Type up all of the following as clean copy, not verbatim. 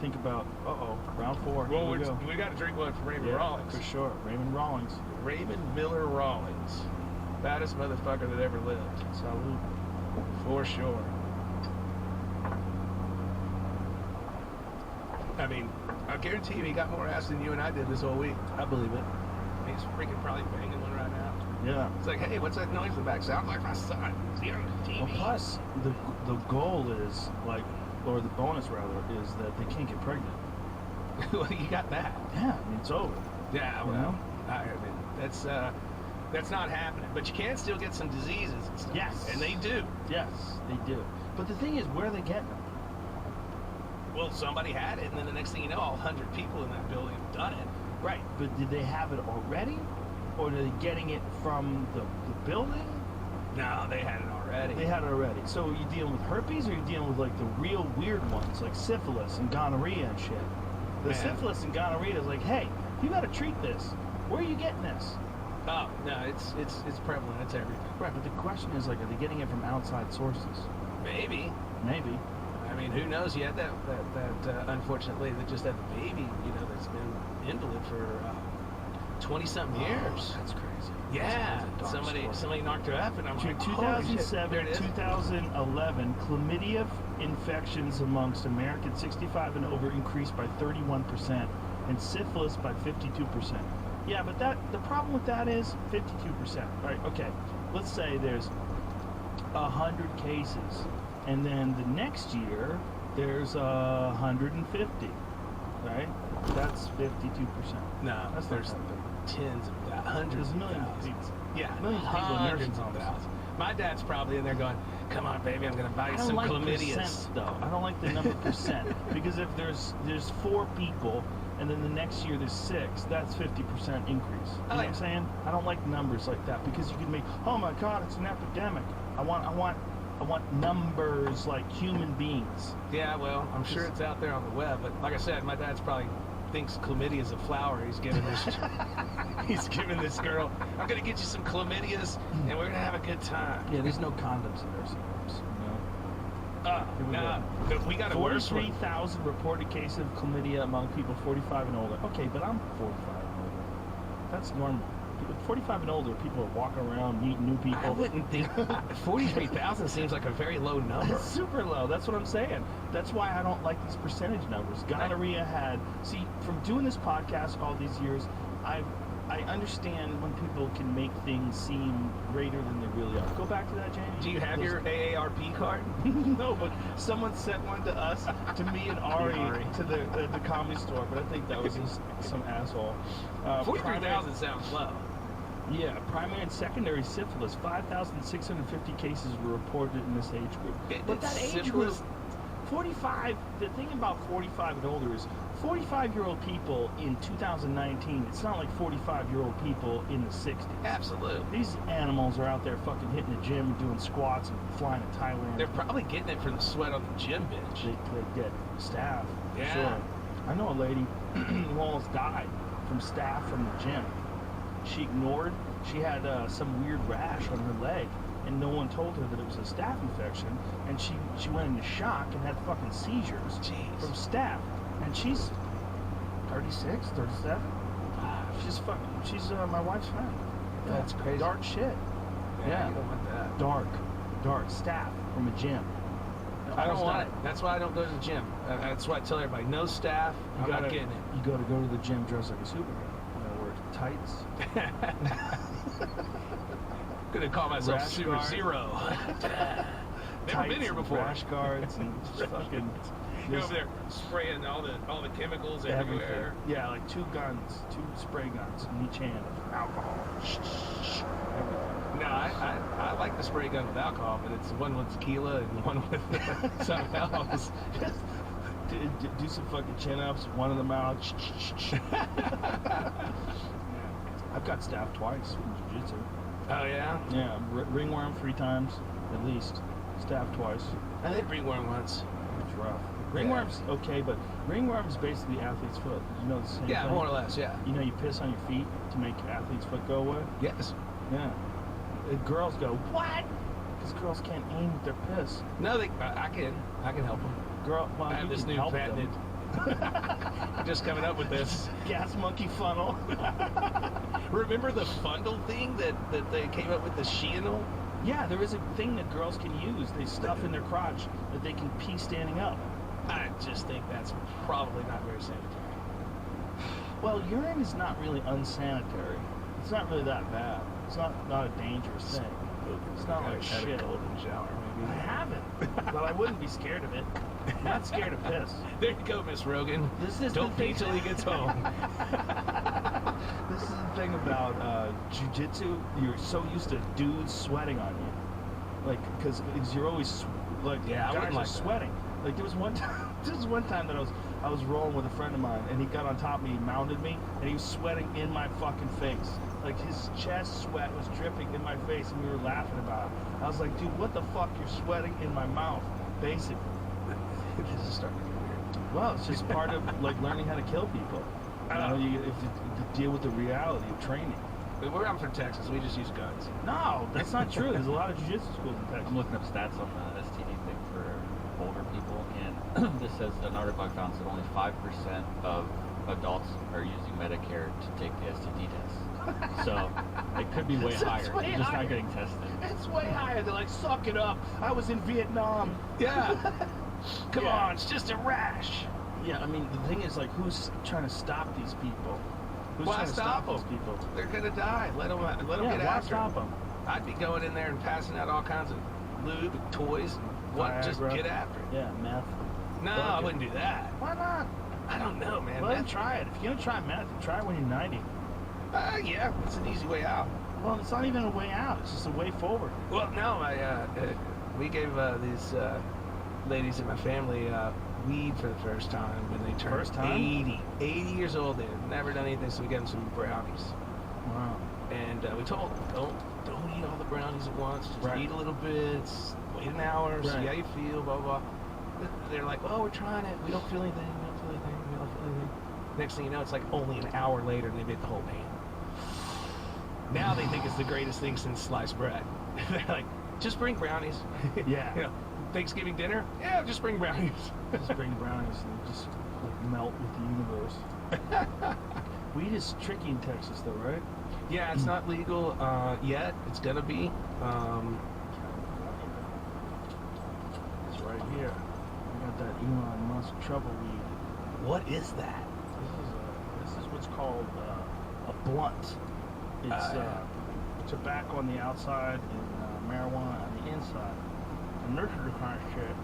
think about, round 4. Well, we got to drink one from Raymond Rawlings. For sure. Raymond Rawlings. Raymond Miller Rawlings. Baddest motherfucker that ever lived. Salute. For sure. I mean, I guarantee you he got more ass than you and I did this whole week. I believe it. He's freaking probably banging one right now. Yeah. It's like, hey, what's that noise in the back? Sounds like my son. Is he on the TV? Well, plus, the goal is, like, or the bonus, rather, is that they can't get pregnant. Well, you got that. Yeah, I mean, it's over. Yeah, well, I mean, that's not happening. But you can still get some diseases and stuff. Yes. And they do. Yes, they do. But the thing is, where are they getting them? Well, somebody had it, and then the next thing you know, all 100 people in that building have done it. Right, but did they have it already? Or are they getting it from the building? No, they had it already. They had it already. So are you dealing with herpes, or are you dealing with, like, the real weird ones, like syphilis and gonorrhea and shit? The syphilis and gonorrhea is like, hey, you got to treat this. Where are you getting this? Oh, no, it's prevalent. It's everything. Right, but the question is, like, are they getting it from outside sources? Maybe. Maybe. I mean, who knows? You had that unfortunately, that just had the baby, you know, that's been invalid for 20-something years. That's crazy. Yeah. That's Somebody knocked her up, and I'm like, 2007, 2011, chlamydia infections amongst Americans 65 and over increased by 31%, and syphilis by 52%. Yeah, but the problem with that is 52%. Right? Okay. Let's say there's 100 cases. And then the next year, there's 150, right? That's 52%. No, there's tens of hundreds of millions thousands. of people. Yeah, millions of people, hundreds of thousands. My dad's probably in there going, come on, baby, I'm going to buy you some chlamydia. Though. I don't like the number percent. Because if there's 4 people, and then the next year there's 6, that's 50% increase. You know what I'm saying? I don't like numbers like that, because you can make, oh my God, it's an epidemic. I want numbers like human beings. Yeah, well, I'm sure it's out there on the web, but like I said, my dad's probably thinks chlamydia is a flower he's giving this girl. I'm gonna get you some chlamydias, and we're gonna have a good time. Yeah, there's no condoms in nursing homes. We got a worse one. 43,000 reported cases of chlamydia among people 45 and older. Okay, but I'm 45 and older. That's normal. 45 and older, people are walking around, meeting new people. I wouldn't think 43,000 seems like a very low number. It's super low. That's what I'm saying. That's why I don't like these percentage numbers. Gonorrhea see, from doing this podcast all these years, I understand when people can make things seem greater than they really are. Go back to that, Jamie. Do you have your AARP card? No, but someone sent one to us, to me and Ari, to the comedy store, but I think that was just some asshole. 43,000 sounds low. Yeah, primary and secondary syphilis, 5,650 cases were reported in this age group. But that age group, 45, the thing about 45 and older is 45-year-old people in 2019, it's not like 45-year-old people in the 60s. Absolutely. These animals are out there fucking hitting the gym and doing squats and flying to Thailand. They're probably getting it from the sweat on the gym bench. They get staph. Yeah. Sure. I know a lady who almost died from staph from the gym. She ignored, she had some weird rash on her leg, and no one told her that it was a staph infection, and she went into shock and had fucking seizures from staph. And she's 36, 37. She's my wife's friend. That's crazy. Dark shit. Yeah, you don't want that. Dark staph from a gym. I don't want it. That's why I don't go to the gym. That's why I tell everybody, no staph, I'm not getting it. You go to the gym dressed like a superhero. Tights. Gonna call myself Super Zero. Never been here before. Rash guards and just fucking. You're over there spraying all the chemicals everywhere. Yeah, like 2 spray guns in each hand of alcohol. No, I like the spray gun with alcohol, but it's one with tequila and one with something else. Do some fucking chin-ups, one in the mouth. I've got staph twice in jiu-jitsu. Oh, yeah? Yeah, ringworm 3 times, at least. Staph twice. I did ringworm once. It's rough. Ringworm's okay, but ringworm's basically athlete's foot. You know the same thing? Yeah, more or less, yeah. You know you piss on your feet to make athlete's foot go away? Yes. Yeah. Girls go, what? Because girls can't aim with their piss. No, I can help them. Well, I have this new patented I'm just coming up with this. Gas monkey funnel. Remember the fundle thing that they came up with, the Sheanal? Yeah, there is a thing that girls can use. They stuff in their crotch that they can pee standing up. I just think that's probably not very sanitary. Well, urine is not really unsanitary. It's not really that bad. It's not a dangerous thing. It's not like shit. Golden shower, I maybe. haven't, but I wouldn't be scared of it. I'm not scared of piss. There you go, Miss Rogan. Don't pee till he gets home. This is the thing about jiu-jitsu. You're so used to dudes sweating on you, like because you're always like Yeah, I wouldn't guys are like that. sweating. Like there was one time that I was rolling with a friend of mine, and he got on top of me, he mounted me, and he was sweating in my fucking face. Like his chest sweat was dripping in my face, and we were laughing about it. I was like, dude, what the fuck? You're sweating in my mouth, basically. This is starting to get weird. Well, it's just part of like learning how to kill people. You know, you have to deal with the reality of training. I'm from Texas. We just use guns. No, that's not true. There's a lot of jiu-jitsu schools in Texas. I'm looking up stats on the STD thing for older people, and this says an article I found said only 5% of adults are using Medicare to take the STD test. So it could be way So higher. it's way You're just higher. not getting tested. It's way higher. They're like, suck it up. I was in Vietnam. Yeah. Come Yeah. on, it's just a rash. Yeah, I mean, the thing is, like, who's trying to stop these people? Who's Why trying to stop these them? people? They're gonna die. Let them Yeah, get why after stop 'em. them? I'd be going in there and passing out all kinds of lube and toys. And what? Just Viagra. get after it. Yeah, meth. No, Fuck I it. wouldn't do that. Why not? I don't know, man. Well, then Meth- try it. If you're gonna try meth, try it when you're 90. yeah, it's an easy way out. Well, it's not even a way out. It's just a way forward. Well, no, we gave these ladies in my family weed for the first time when they turned First time? 80 years old. They had never done anything, so we gave them some brownies. Wow. And we told them, don't eat all the brownies at once. Just Right. eat a little bit. Wait an hour, see Right. how you feel, blah, blah, blah. They're like, oh, we're trying it. We don't feel anything. We don't feel anything. We don't feel anything. Next thing you know, it's like only an hour later and they bit the whole pan. Now they think it's the greatest thing since sliced bread. They're like, just bring brownies. Yeah. You know, Thanksgiving dinner? Yeah, just bring brownies. Just bring brownies and just like, melt with the universe. Weed is tricky in Texas, though, right? Yeah, it's not legal yet. It's gonna be. It's right here. We got that Elon Musk trouble weed. What is that? This is what's called a blunt. It's tobacco on the outside and marijuana on the inside. And this is the kind of shit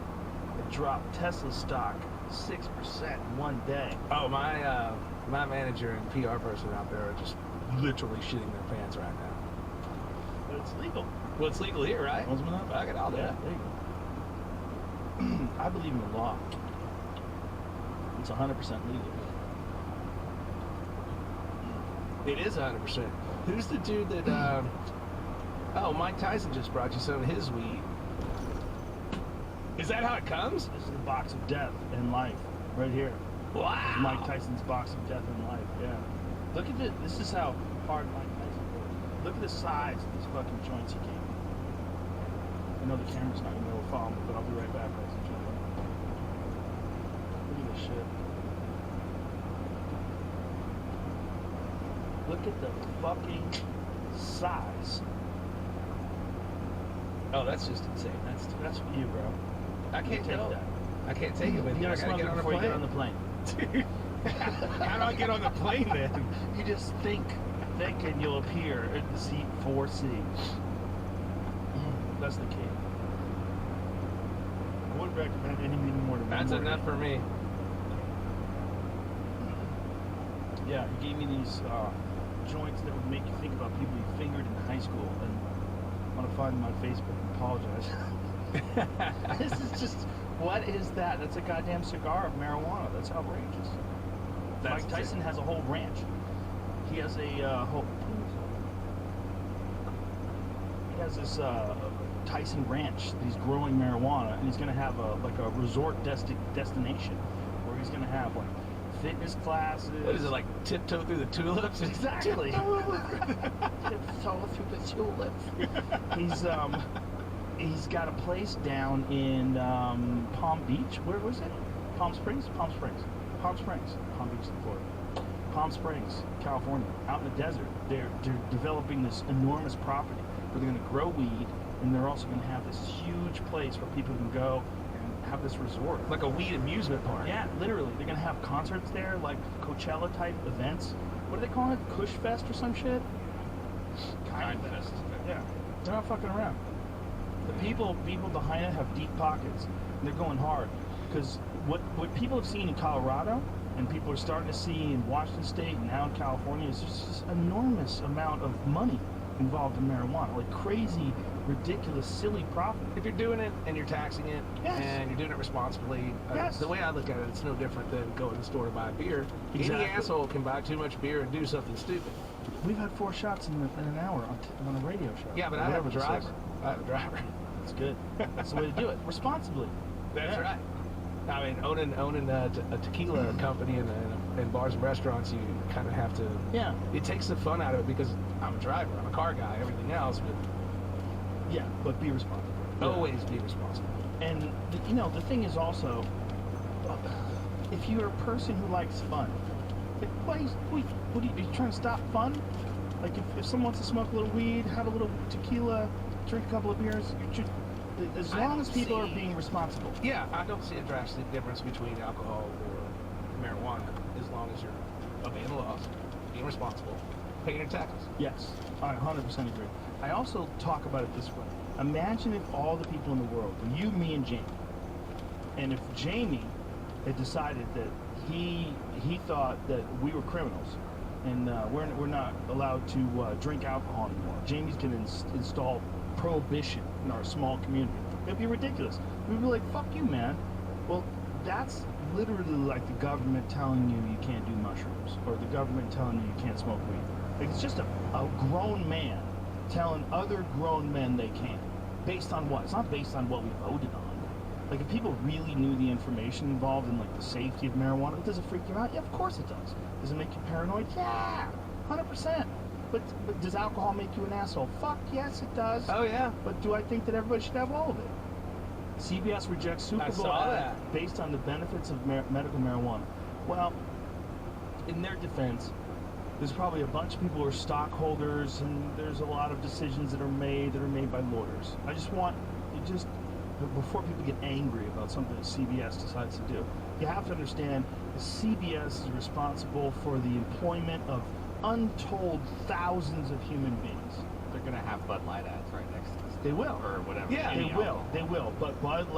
that dropped Tesla stock 6% in one day. Oh, my manager and PR person out there are just literally shitting their pants right now. But it's legal. Well, it's legal here, right? Wasn't it? Fuck it, I'll do Yeah, it. there you go. I believe in the law. It's 100% legal. It is 100%. Who's the dude that? Oh, Mike Tyson just brought you some of his weed. Is that how it comes? This is the box of death and life, right here. Wow. Mike Tyson's box of death and life. Yeah. Look at this. This is how hard Mike Tyson worked. Look at the size of these fucking joints he gave me. I know the camera's not gonna be able to follow me, but I'll be right back, ladies and gentlemen. Look at this shit. Look at the fucking size. Oh, that's just insane. That's for you, bro. I can't take go. that. I can't take it with You me. I gotta gotta smoke get it on a before you plane. get on the plane. Dude, how do I get on the plane then? You just think, and you'll appear at the seat 4C. That's the key. I wouldn't recommend anything more than That's one more enough for me. Yeah, he gave me these joints that would make you think about people you fingered in high school, and I want to find them on Facebook and apologize. This is just, what is that? That's a goddamn cigar of marijuana. That's outrageous. That's Mike Tyson has a whole ranch. He has a whole. He has this Tyson ranch that he's growing marijuana, and he's going to have a resort destination where he's going to have like fitness classes. What is it, like tiptoe through the tulips? Exactly. Tiptoe through the tulips. He's got a place down in Palm Beach. Where was it? Palm Springs. Palm Springs. Palm Springs, Palm Beach, Florida. Palm Springs, California, out in the desert. They're developing this enormous property where they're going to grow weed, and they're also going to have this huge place where people can go and have this resort. Like a weed amusement park. Yeah, literally. They're going to have concerts there, like Coachella type events. What do they call it? Kush Fest or some shit? Kind Fest. Yeah, they're not fucking around. The people behind it have deep pockets, and they're going hard. Because what people have seen in Colorado, and people are starting to see in Washington State and now in California, is just this enormous amount of money involved in marijuana. Like crazy, ridiculous, silly profit. If you're doing it and you're taxing it Yes. and you're doing it responsibly, Yes. the way I look at it, it's no different than going to the store to buy a beer. Exactly. Any asshole can buy too much beer and do something stupid. We've had 4 shots in an hour on a radio show. Yeah, but Or I have a whatever this driver. is. I have a driver. That's good. That's the way to do it. Responsibly. That's Yeah. right. I mean, owning a tequila company and bars and restaurants, you kind of have to. Yeah. It takes the fun out of it because I'm a driver, I'm a car guy, everything else, but Yeah, but be responsible. Yeah. always be responsible. And the thing is also, if you're a person who likes fun, like, what are you trying to stop fun? Like if someone wants to smoke a little weed, have a little tequila, drink a couple of beers, as long as people are being responsible. Yeah, I don't see a drastic difference between alcohol or marijuana as long as you're obeying the laws, being responsible, paying your taxes. Yes, I 100% agree. I also talk about it this way. Imagine if all the people in the world, you, me, and Jamie, and if Jamie had decided that he thought that we were criminals, and we're not allowed to drink alcohol anymore. Jamie's going to install prohibition in our small community. It'd be ridiculous. We'd be like, fuck you, man. Well, that's literally like the government telling you can't do mushrooms, or the government telling you can't smoke weed. Like, it's just a grown man telling other grown men they can't. Based on what? It's not based on what we voted on. Like, if people really knew the information involved in, like, the safety of marijuana, does it freak you out? Yeah, of course it does. Does it make you paranoid? Yeah, 100%. But does alcohol make you an asshole? Fuck yes, it does. Oh yeah. But do I think that everybody should have all of it? CBS rejects Super I Bowl saw ad that. based on the benefits of medical marijuana. Well, in their defense, there's probably a bunch of people who are stockholders, and there's a lot of decisions that are made by lawyers. I just want before people get angry about something that CBS decides to do, you have to understand that CBS is responsible for the employment of untold thousands of human beings. They're gonna have Bud Light ads right next to this. They will. Or whatever. Yeah, any They will. alcohol. They will. But Bud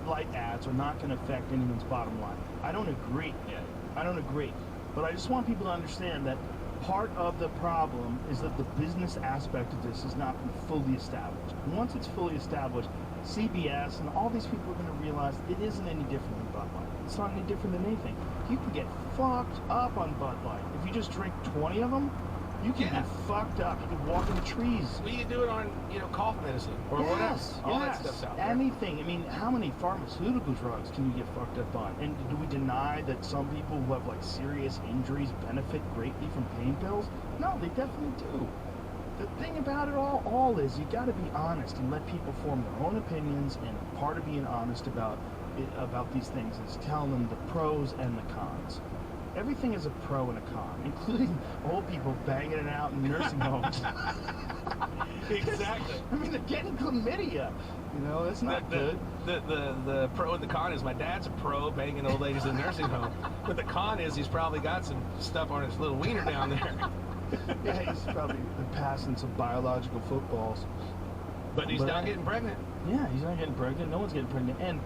Light ads are not going to affect anyone's bottom line. I don't agree. Yeah. I don't agree. But I just want people to understand that part of the problem is that the business aspect of this has not been fully established. And once it's fully established, CBS and all these people are going to realize it isn't any different than Bud Light. It's not any different than anything. You can get fucked up on Bud Light. If you just drink 20 of them, you can Yeah. get fucked up. You can walk in the trees. We can do it on, cough medicine or whatever. Yes, All that yes. stuff's out there. Anything. I mean, how many pharmaceutical drugs can you get fucked up on? And do we deny that some people who have like serious injuries benefit greatly from pain pills? No, they definitely do. The thing about it all is you got to be honest and let people form their own opinions. And part of being honest about these things is telling them the pros and the cons. Everything is a pro and a con, including old people banging it out in nursing homes. Exactly. I mean, they're getting chlamydia. That's not good. The pro and the con is my dad's a pro banging old ladies in a nursing home, but the con is he's probably got some stuff on his little wiener down there. Yeah, he's probably been passing some biological footballs. But he's not getting pregnant. Yeah, he's not getting pregnant. No one's getting pregnant. And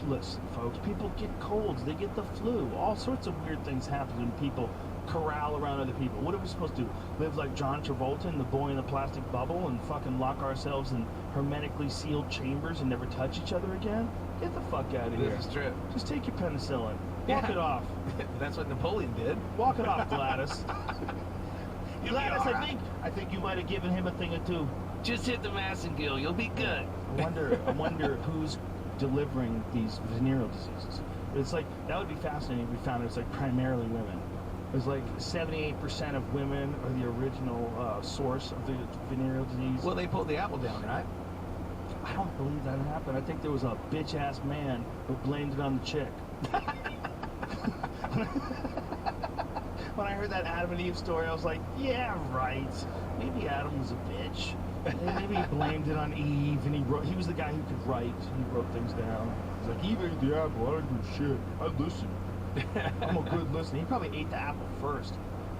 listen, folks, people get colds. They get the flu. All sorts of weird things happen when people corral around other people. What are we supposed to do? Live like John Travolta in The Boy in the Plastic Bubble and fucking lock ourselves in hermetically sealed chambers and never touch each other again? Get the fuck out of here. This is true. Just take your penicillin. Walk Yeah. it off. That's what Napoleon did. Walk it off, Gladys. You'll be Gladys, all right. I think you might have given him a thing or two. Just hit the Massengill. You'll be good. I wonder who's delivering these venereal diseases. It's like, that would be fascinating if we found it's like primarily women. It's like 78% of women are the original source of the venereal disease. Well, they pulled the apple down, right? I don't believe that happened. I think there was a bitch-ass man who blamed it on the chick. When I heard that Adam and Eve story, I was like, yeah, right. Maybe Adam was a bitch. Maybe he blamed it on Eve, and he was the guy who could write. He wrote things down. He's like, Eve ate the apple. I don't give a shit. I listen. I'm a good listener. He probably ate the apple first.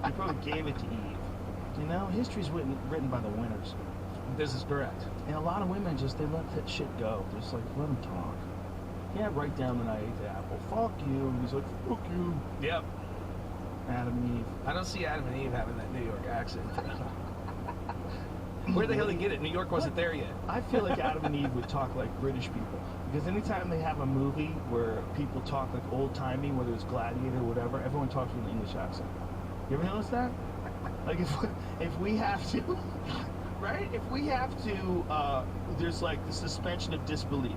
He probably gave it to Eve. You know, history's written by the winners. This is correct. And a lot of women they let that shit go. Just like, let them talk. Yeah, write down that I ate the apple. Fuck you. And he's like, fuck you. Yep. Adam and Eve. I don't see Adam and Eve having that New York accent. Where the hell did they get it? New York wasn't there yet. I feel like Adam and Eve would talk like British people. Because anytime they have a movie where people talk like old-timey, whether it's Gladiator or whatever, everyone talks with an English accent. You ever notice that? Like if we have to, right? If we have to, there's like the suspension of disbelief.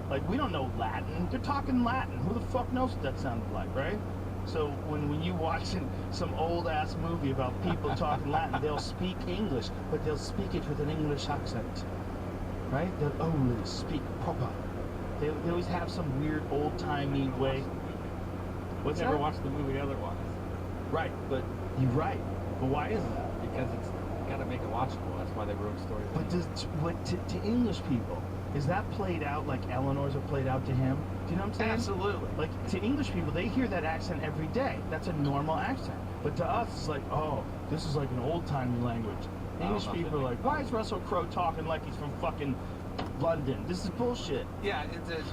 Like, we don't know Latin. They're talking Latin. Who the fuck knows what that sounded like, right? So when you watching some old-ass movie about people talking Latin, they'll speak English, but they'll speak it with an English accent, right? They'll always speak proper. They always have some weird old-timey way. What's Never that? watched the movie otherwise. Right, but you're right. But why is that? Because it's got to make it watchable. That's why they wrote stories. But to English people, is that played out like Eleanor's are played out to him? Do you know what I'm saying? Absolutely. Like, to English people, they hear that accent every day. That's a normal accent. But to us, it's like, oh, this is like an old-timey language. English people are like, why is Russell Crowe talking like he's from fucking London? This is bullshit. Yeah,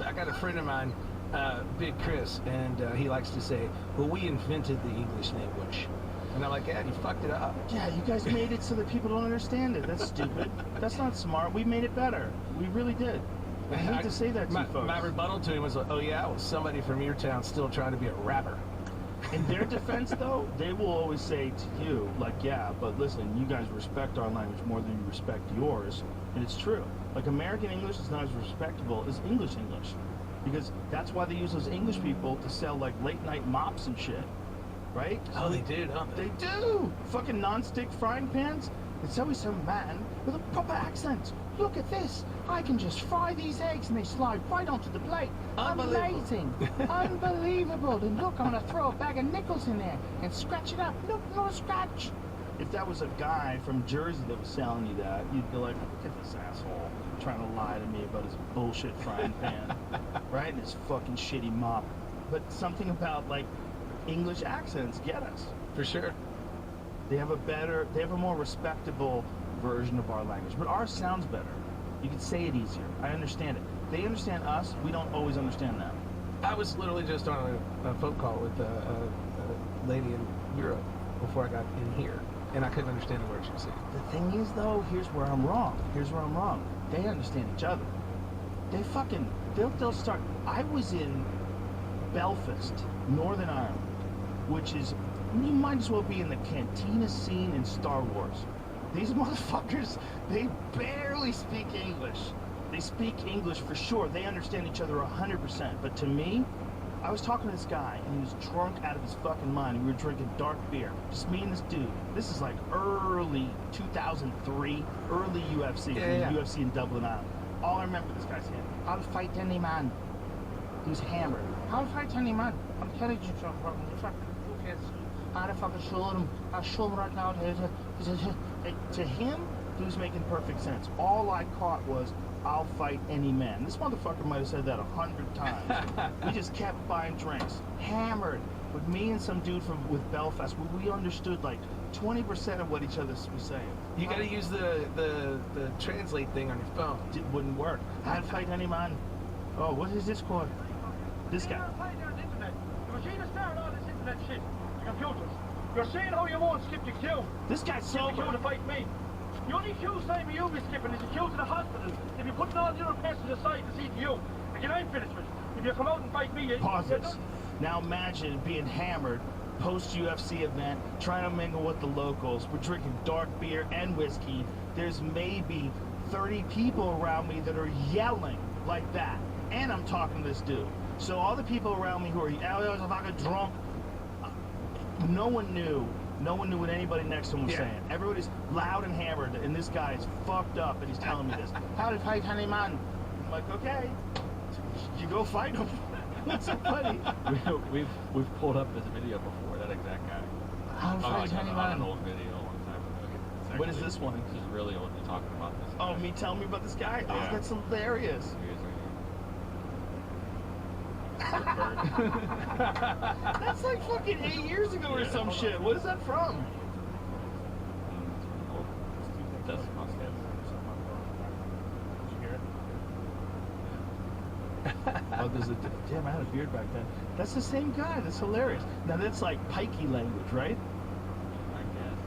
I got a friend of mine, Big Chris, and he likes to say, well, we invented the English language. And I'm like, yeah, you fucked it up. Yeah, you guys made it so that people don't understand it. That's stupid. That's not smart. We made it better. We really did. I hate to say that to you folks. My rebuttal to him was, oh yeah, well, somebody from your town still trying to be a rapper. In their defense, though, they will always say to you, like, yeah, but listen, you guys respect our language more than you respect yours. And it's true. Like, American English is not as respectable as English English. Because that's why they use those English people to sell, like, late-night mops and shit. Right? Oh, they do, don't they? They do! Fucking non-stick frying pans. It's always some man with a proper accent. Look at this. I can just fry these eggs and they slide right onto the plate. Unbelievable. Amazing. Unbelievable. And look, I'm going to throw a bag of nickels in there and scratch it up. Look, no scratch. If that was a guy from Jersey that was selling you that, you'd be like, look at this asshole trying to lie to me about his bullshit frying pan. Right? And his fucking shitty mop. But something about, like, English accents get us. For sure. They have a more respectable version of our language. But ours sounds better. You can say it easier. I understand it. They understand us. We don't always understand them. I was literally just on a phone call with a lady in Europe before I got in here, and I couldn't understand a word she was saying. The thing is, though, here's where I'm wrong. They understand each other. They'll start. I was in Belfast, Northern Ireland, which is, you might as well be in the cantina scene in Star Wars. These motherfuckers, they barely speak English. They speak English for sure. They understand each other 100%. But to me, I was talking to this guy, and he was drunk out of his fucking mind. We were drinking dark beer. Just me and this dude. This is like early 2003, early UFC. Yeah. UFC in Dublin, Ireland. All I remember this guy saying, I'll fight any man. He was hammered. I'll fight any man. I'm telling you something. I'll fucking show him. I'll show him right now. To him, he was making perfect sense. All I caught was, I'll fight any man. This motherfucker might have said that 100 times. We just kept buying drinks. Hammered. With me and some dude with Belfast, we understood like 20% of what each other was saying. You gotta use the translate thing on your phone. It wouldn't work. I'd fight any man. Oh, what is this called? This guy. The machine is starting all this internet shit. The computers. You're seeing how you won't skip the queue. This guy's Skip the queue sober. to fight me. The only queue time you'll be skipping is the queue to the hospital. If you're putting all the other patients aside to see to you, again, I'm finished with it. If you come out and fight me, Pause you're this. done. Now imagine being hammered, post-UFC event, trying to mingle with the locals. We're drinking dark beer and whiskey. There's maybe 30 people around me that are yelling like that. And I'm talking to this dude. So all the people around me who are fucking drunk, no one knew what anybody next to him was saying. Everybody's loud and hammered, and this guy is fucked up, and he's telling me this. How to fight any man? I'm like, okay, you go fight him. What's so funny? We've pulled up this video before, that exact guy. How On, funny, like, tell me on about an it. old video a long time ago. It's What is actually- this one? This is really old. You're talking about this guy. Oh, me telling me about this guy? Yeah. Oh, that's hilarious. Here he is right That's like fucking 8 years ago or some shit. What is that from? That's mustache. Oh, there's a damn. I had a beard back then. That's the same guy. That's hilarious. Now that's like pikey language, right? I guess.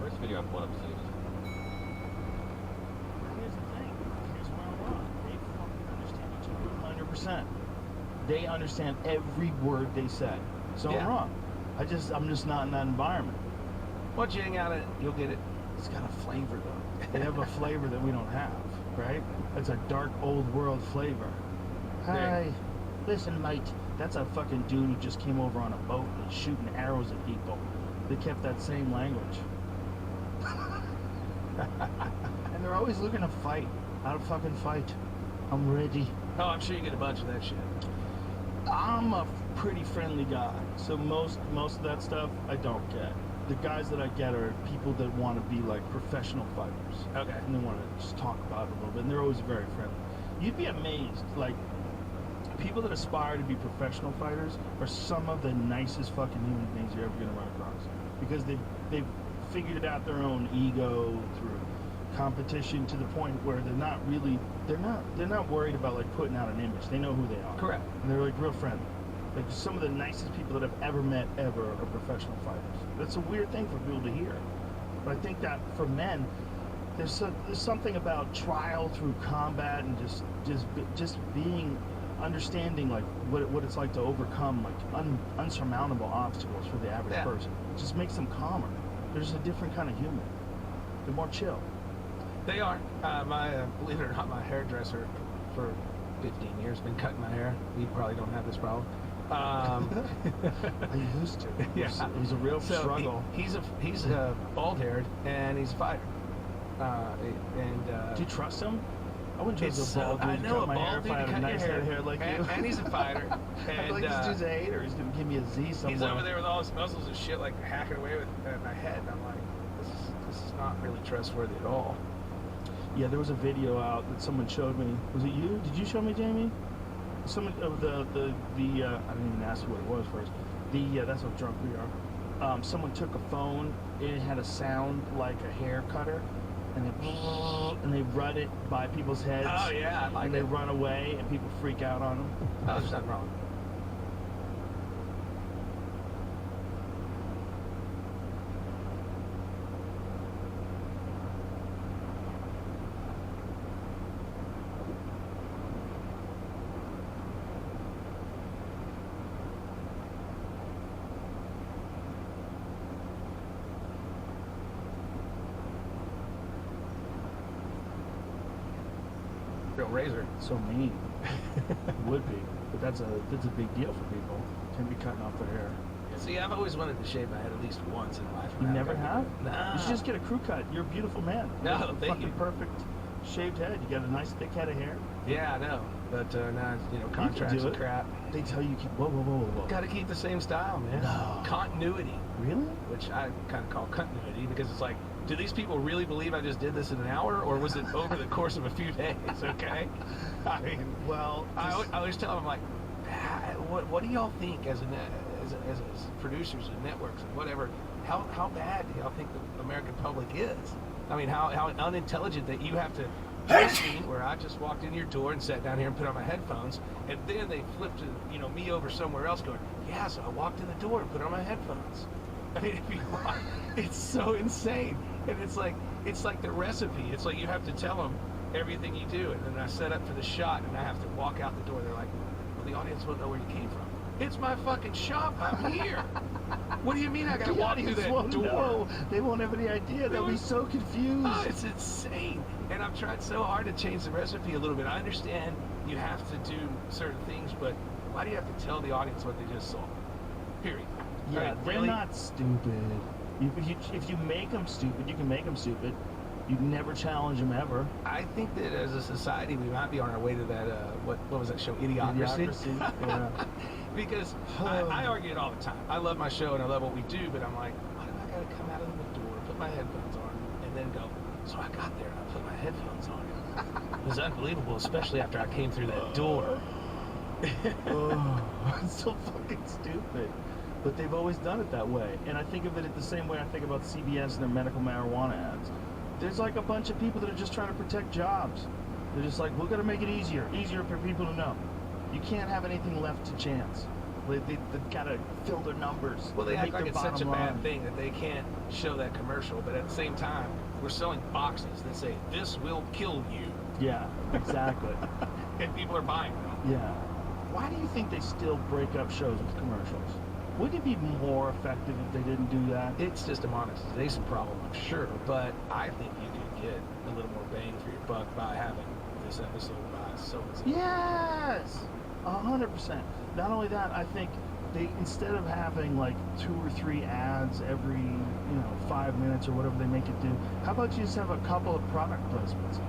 First video I pulled up said it was. Here's the thing. Here's where I'm wrong. They fucking understand each other 100%. They understand every word they say. So Yeah. I'm wrong. I'm just not in that environment. Once you hang out in it, you'll get it. It's got a flavor though. They have a flavor that we don't have, right? It's a dark old world flavor. Hi. Listen, mate. That's a fucking dude who just came over on a boat and shooting arrows at people. They kept that same language. And they're always looking to fight. I'll fucking fight. I'm ready. Oh, I'm sure you get a bunch of that shit. I'm a pretty friendly guy, so most of that stuff I don't get. The guys that I get are people that want to be like professional fighters. Okay. And they want to just talk about it a little bit, and they're always very friendly. You'd be amazed, like, people that aspire to be professional fighters are some of the nicest fucking human beings you're ever going to run across. Because they've figured out their own ego through competition to the point where they're not worried about like putting out an image. They know who they are. Correct. And they're like real friendly. Like some of the nicest people that I've ever met ever are professional fighters. That's a weird thing for people to hear. But I think that for men, there's something about trial through combat and just being understanding like what it's like to overcome like unsurmountable obstacles for the average person. It just makes them calmer. They're just a different kind of human. They're more chill. They are. Believe it or not, my hairdresser for 15 years been cutting my hair. You probably don't have this problem. I used to. It was a real struggle. He's bald-haired and he's a fighter. Do you trust him? I wouldn't trust It's a bald dude I to know cut a my hair bald if dude I to had a cut your nice head of hair like you. and he's a fighter. I'd And be like, this dude's a hater. He's gonna give me a Z somewhere. he's over there with all his muscles and shit, like hacking away with my head. And I'm like, this is not really trustworthy at all. Yeah, there was a video out that someone showed me. Was it you? Did you show me, Jamie? Someone of the I didn't even ask you what it was first. That's how drunk we are. Someone took a phone and it had a sound like a hair cutter, and they run it by people's heads. Oh yeah, I like and it. they run away and people freak out on them. Oh, there's nothing wrong. Real razor. So mean. Would be, but that's a big deal for people to be cutting off their hair. See, I've always wanted to shave my head at least once in life. You never have? Nah. You should just get a crew cut. You're a beautiful man. No, You have a thank fucking you. perfect shaved head. You got a nice thick head of hair. Yeah, I know. But now, contracts do and it. crap. They tell you keep whoa. Got to keep the same style, man. No. Continuity, Really? which I kind of call continuity because it's like, do these people really believe I just did this in an hour, or was it over the course of a few days? Okay. I mean, Well, I always tell them, I'm like, what do y'all think as producers and networks and whatever? How bad do y'all think the American public is? I mean, how unintelligent that you have to trust me, where I just walked in your door and sat down here and put on my headphones, and then they flipped me over somewhere else, going, yeah, so I walked in the door and put on my headphones. I mean, it's so insane, and it's like the recipe. It's like you have to tell them everything you do, and then I set up for the shot, and I have to walk out the door. They're like, well, the audience won't know where you came from. It's my fucking shop. I'm here. What do you mean I gotta walk through that won't door? know. They won't have any idea. They'll be so confused. Oh, it's insane. And I've tried so hard to change the recipe a little bit. I understand you have to do certain things, but why do you have to tell the audience what they just saw? Period. Yeah, I mean, they're really? not stupid. If you make them stupid, you can make them stupid. You never challenge them ever. I think that as a society, we might be on our way to that, what was that show, Idiocracy? Yeah. Because I argue it all the time. I love my show and I love what we do, but I'm like, why do I got to come out of the door, put my headphones on, and then go, so I got there and I put my headphones on. It was unbelievable, especially after I came through that door. Oh, it's so fucking stupid. But they've always done it that way. And I think of it the same way I think about CBS and their medical marijuana ads. There's like a bunch of people that are just trying to protect jobs. They're just like, we're going to make it easier for people to know. You can't have anything left to chance. They've got to fill their numbers. Well, they act make like their it's such a bottom bad line. thing that they can't show that commercial, but at the same time, we're selling boxes that say, this will kill you. Yeah, exactly. And people are buying them. Yeah. Why do you think they still break up shows with commercials? Wouldn't it be more effective if they didn't do that? It's just a monetization problem, I'm sure, but I think you could get a little more bang for your buck by having this episode by so-and-so. Yes! 100%. Not only that, I think they, instead of having like 2 or 3 ads every, 5 minutes or whatever they make it do, how about you just have a couple of product placements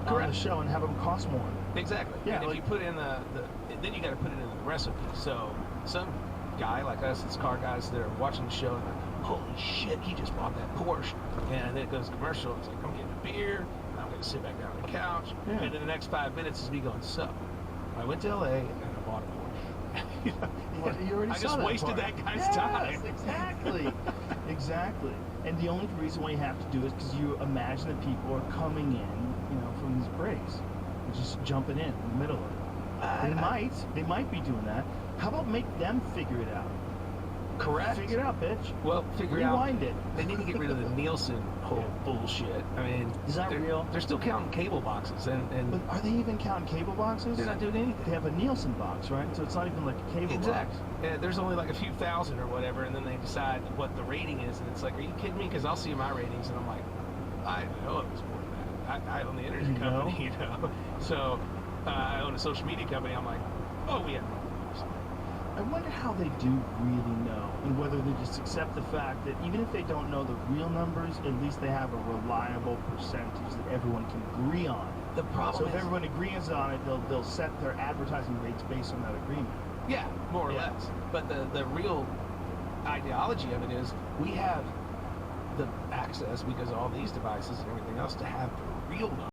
on the show and have them cost more? Exactly. Yeah, and if you put in then you got to put it in the recipe. So some guy like us, it's car guys that are watching the show and like, holy shit, he just bought that Porsche. And then it goes commercial. It's like, I'm getting a beer. I'm going to sit back down on the couch. Yeah. And then the next 5 minutes is me going, so I went to LA and I bought a Porsche. You already I saw just that wasted part. that guy's Yes, time. Exactly. Exactly. And the only reason why you have to do it is because you imagine that people are coming in, from these breaks, and just jumping in the middle of it. They might be doing that. How about make them figure it out? Correct. Figure it out, bitch. Well, Rewind it. They need to get rid of the Nielsen whole bullshit. I mean, Is that real? They're still counting cable boxes, and But are they even counting cable boxes? they're not doing anything. They have a Nielsen box, right? So it's not even like a cable Exactly. box. Yeah, there's only like a few thousand or whatever, and then they decide what the rating is, and it's like, are you kidding me? Because I'll see my ratings, and I'm like, I know it was more than that. I own the energy You know? company, So I own a social media company. I'm like, oh, we have more views. I wonder how they do really know, and whether they just accept the fact that even if they don't know the real numbers, at least they have a reliable percentage that everyone can agree on. The problem So if is, everyone agrees on it, they'll set their advertising rates based on that agreement. yeah, more or Yeah. less. But the real ideology of it is we have the access, because of all these devices and everything else, to have the real numbers.